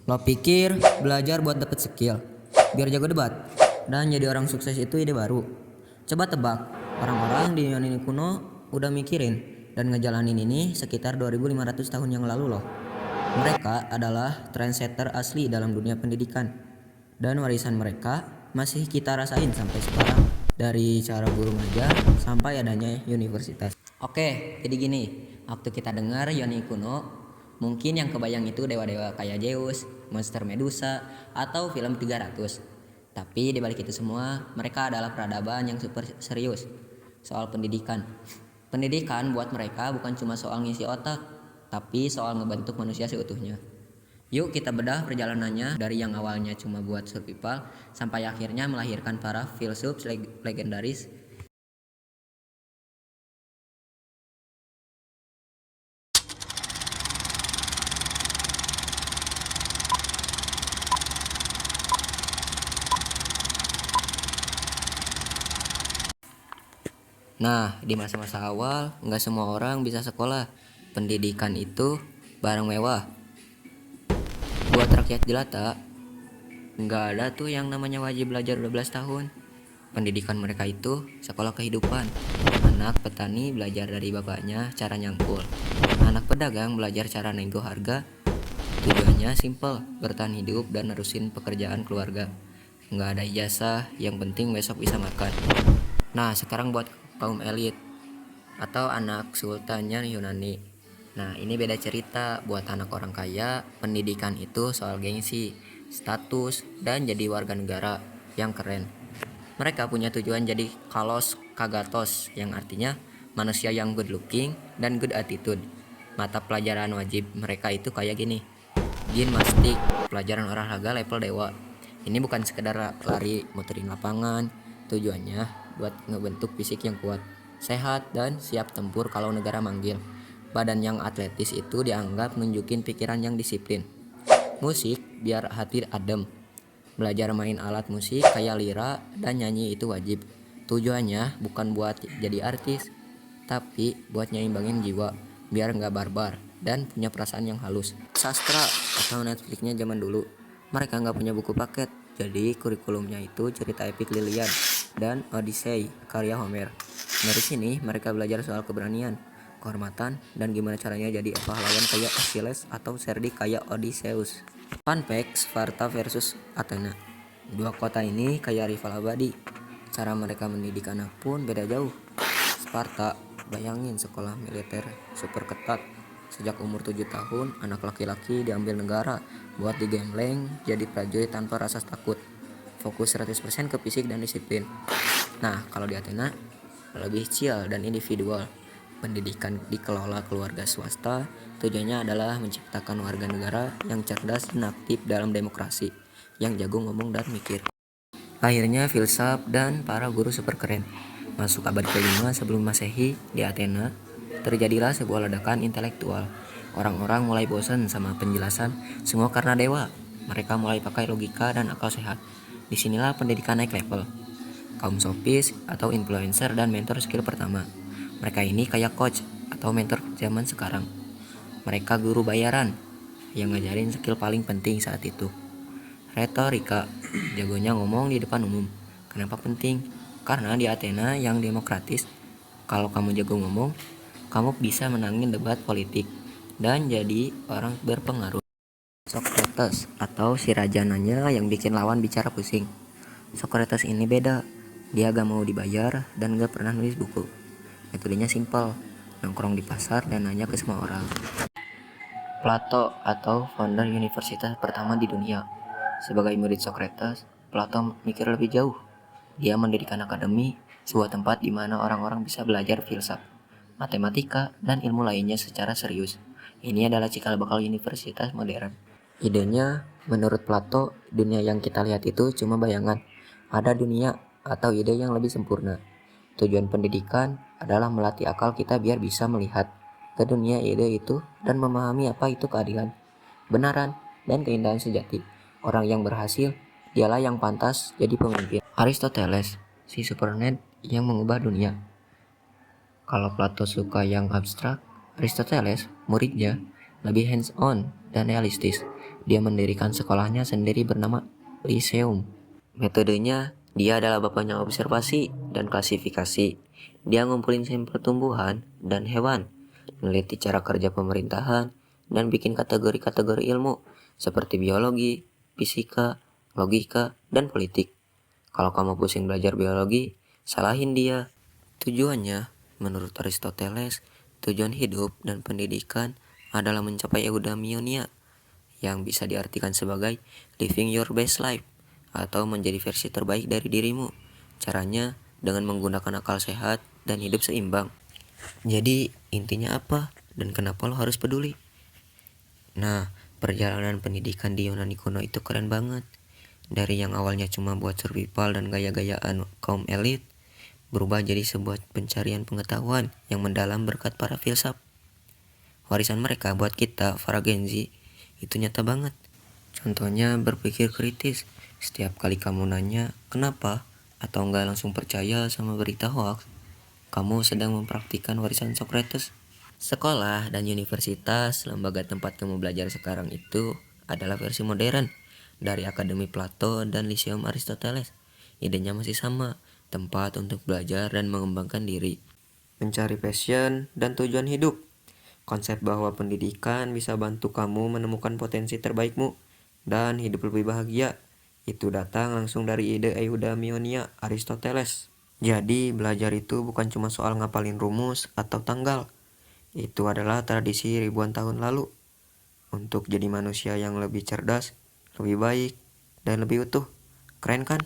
Lo pikir belajar buat dapet skill, biar jago debat, dan jadi orang sukses itu ide baru? Coba tebak, orang-orang di Yunani kuno udah mikirin dan ngejalanin ini sekitar 2500 tahun yang lalu loh. Mereka adalah trendsetter asli dalam dunia pendidikan, dan warisan mereka masih kita rasain sampai sekarang, dari cara guru ngajar sampai adanya universitas. Oke, jadi gini, waktu kita dengar Yunani kuno, mungkin yang kebayang itu dewa-dewa kayak Zeus, monster Medusa, atau film 300. Tapi di balik itu semua, mereka adalah peradaban yang super serius soal pendidikan. Pendidikan buat mereka bukan cuma soal ngisi otak, tapi soal ngebentuk manusia seutuhnya. Yuk kita bedah perjalanannya dari yang awalnya cuma buat survival sampai akhirnya melahirkan para filsuf legendaris. Nah, di masa-masa awal, nggak semua orang bisa sekolah. Pendidikan itu barang mewah. Buat rakyat jelata, nggak ada tuh yang namanya wajib belajar 12 tahun. Pendidikan mereka itu sekolah kehidupan. Anak petani belajar dari bapaknya cara nyangkul. Anak pedagang belajar cara nego harga. Tujuannya simple, bertahan hidup dan nerusin pekerjaan keluarga. Nggak ada ijazah, yang penting besok bisa makan. Nah, sekarang buat kaum elit atau anak sultannya Yunani. Nah, ini beda cerita. Buat anak orang kaya, pendidikan itu soal gengsi, status, dan jadi warga negara yang keren. Mereka punya tujuan jadi kalos kagatos, yang artinya manusia yang good looking dan good attitude. Mata pelajaran wajib mereka itu kayak gini: gimnastik, pelajaran olahraga level dewa. Ini bukan sekedar lari muterin lapangan, tujuannya buat ngebentuk fisik yang kuat, sehat, dan siap tempur kalau negara manggil. Badan yang atletis itu dianggap nunjukin pikiran yang disiplin. Musik biar hati adem. Belajar main alat musik kayak lira dan nyanyi itu wajib. Tujuannya bukan buat jadi artis, tapi buat nyimbangin jiwa, biar nggak barbar dan punya perasaan yang halus. Sastra atau Netflixnya zaman dulu, mereka nggak punya buku paket, jadi kurikulumnya itu cerita epik Lilian dan Odyssey karya Homer. Dari sini mereka belajar soal keberanian, kehormatan, dan gimana caranya jadi pahlawan kayak Achilles atau Cerdik kayak Odysseus. Fun fact, Sparta versus Athena. Dua kota ini kayak rival abadi. Cara mereka mendidik anak pun beda jauh. Sparta, bayangin sekolah militer super ketat. Sejak umur 7 tahun, anak laki-laki diambil negara buat digembleng jadi prajurit tanpa rasa takut. Fokus 100% ke fisik dan disiplin. Nah, kalau di Athena, lebih chill dan individual. Pendidikan dikelola keluarga swasta, tujuannya adalah menciptakan warga negara yang cerdas dan aktif dalam demokrasi, yang jago ngomong dan mikir. Akhirnya filsaf dan para guru super keren. Masuk abad ke-5 sebelum Masehi, di Athena, terjadilah sebuah ledakan intelektual. Orang-orang mulai bosan sama penjelasan, semua karena dewa. Mereka mulai pakai logika dan akal sehat. Disinilah pendidikan naik level. Kaum sofis atau influencer dan mentor skill pertama. Mereka ini kayak coach atau mentor zaman sekarang. Mereka guru bayaran yang ngajarin skill paling penting saat itu. Retorika, jagonya ngomong di depan umum. Kenapa penting? Karena di Athena yang demokratis, kalau kamu jago ngomong, kamu bisa menangin debat politik dan jadi orang berpengaruh. Socrates atau si raja nanya yang bikin lawan bicara pusing. Socrates ini beda. Dia gak mau dibayar dan gak pernah nulis buku. Metodenya simpel, nongkrong di pasar dan nanya ke semua orang. Plato atau founder universitas pertama di dunia. Sebagai murid Socrates, Plato mikir lebih jauh. Dia mendirikan akademi, sebuah tempat di mana orang-orang bisa belajar filsafat, matematika, dan ilmu lainnya secara serius. Ini adalah cikal bakal universitas modern. Idenya, menurut Plato, dunia yang kita lihat itu cuma bayangan. Ada dunia atau ide yang lebih sempurna. Tujuan pendidikan adalah melatih akal kita biar bisa melihat ke dunia ide itu dan memahami apa itu keadilan, kebenaran, dan keindahan sejati. Orang yang berhasil, dialah yang pantas jadi pemimpin. Aristoteles, si supernet yang mengubah dunia. Kalau Plato suka yang abstrak, Aristoteles, muridnya, lebih hands-on dan realistis. Dia mendirikan sekolahnya sendiri bernama Lyceum. Metodenya, dia adalah bapaknya observasi dan klasifikasi. Dia ngumpulin sampel tumbuhan dan hewan, meneliti cara kerja pemerintahan, dan bikin kategori-kategori ilmu seperti biologi, fisika, logika, dan politik. Kalau kamu pusing belajar biologi, salahin dia. Tujuannya, menurut Aristoteles, tujuan hidup dan pendidikan adalah mencapai eudaimonia, yang bisa diartikan sebagai living your best life atau menjadi versi terbaik dari dirimu. Caranya dengan menggunakan akal sehat dan hidup seimbang. Jadi intinya apa dan kenapa lo harus peduli? Nah, perjalanan pendidikan di Yunani kuno itu keren banget. Dari yang awalnya cuma buat survival dan gaya-gayaan kaum elit, berubah jadi sebuah pencarian pengetahuan yang mendalam berkat para filsuf. Warisan mereka buat kita, para Gen Z, itu nyata banget. Contohnya berpikir kritis. Setiap kali kamu nanya kenapa atau enggak langsung percaya sama berita hoax, kamu sedang mempraktikkan warisan Socrates. Sekolah dan universitas, lembaga tempat kamu belajar sekarang itu adalah versi modern dari Akademi Plato dan Lyceum Aristoteles. Idenya masih sama, tempat untuk belajar dan mengembangkan diri, mencari passion dan tujuan hidup. Konsep bahwa pendidikan bisa bantu kamu menemukan potensi terbaikmu dan hidup lebih bahagia, itu datang langsung dari ide eudaimonia Aristoteles. Jadi belajar itu bukan cuma soal ngapalin rumus atau tanggal. Itu adalah tradisi ribuan tahun lalu untuk jadi manusia yang lebih cerdas, lebih baik, dan lebih utuh. Keren kan?